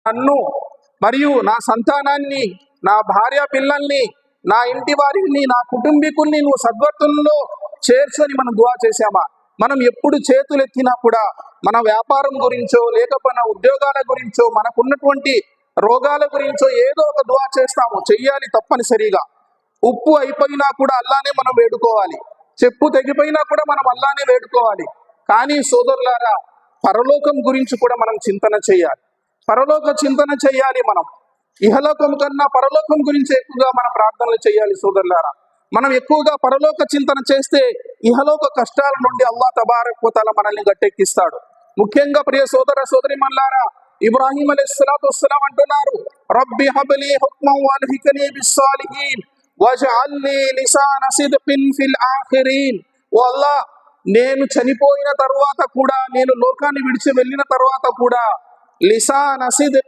నన్ను మరియు నా సంతానాన్ని, నా భార్య పిల్లల్ని, నా ఇంటి వారిని, నా కుటుంబీకుల్ని నువ్వు సద్వర్తుల్లో చేర్చని మనం దువా చేశామా? మనం ఎప్పుడు చేతులెత్తినా కూడా మన వ్యాపారం గురించో, లేకపోయినా ఉద్యోగాల గురించో, మనకున్నటువంటి రోగాల గురించో ఏదో ఒక దువా చేస్తాము. చెయ్యాలి తప్పనిసరిగా. ఉప్పు అయిపోయినా కూడా అల్లానే మనం వేడుకోవాలి. చెప్పు తెగిపోయినా కూడా మనం అల్లానే వేడుకోవాలి. కానీ సోదరులారా, పరలోకం గురించి కూడా మనం చింతన చేయాలి. పరలోక చింతన చేయాలి. మనం ఇహలోకం కన్నా పరలోకం గురించి ఎక్కువగా మనం ప్రార్థనలు చేయాలి. సోదరులారా, మనం ఎక్కువగా పరలోక చింతన చేస్తే ఇహలోక కష్టాల నుండి అల్లాహ్ తబారక్ వ తఆలా మనల్ని గట్టెక్కిస్తాడు. ముఖ్యంగా ప్రియ సోదర సోదరిమణులారా, ఇబ్రాహీం అలైహిస్సలాతు వస్సలాం అంటున్నారు, రబ్బి హబ్లీ హుక్మన్ వల్హిక్నీ బిస్సాలిహీన్ వజ్అల్నీ లిసాన సిద్కిన్ ఫిల్ ఆఖిరీన్. ఓ అల్లాహ్, నేను చనిపోయిన తర్వాత కూడా, నేను లోకాన్ని విడిచి వెళ్ళిన తర్వాత కూడా లిసాన సిద్కిన్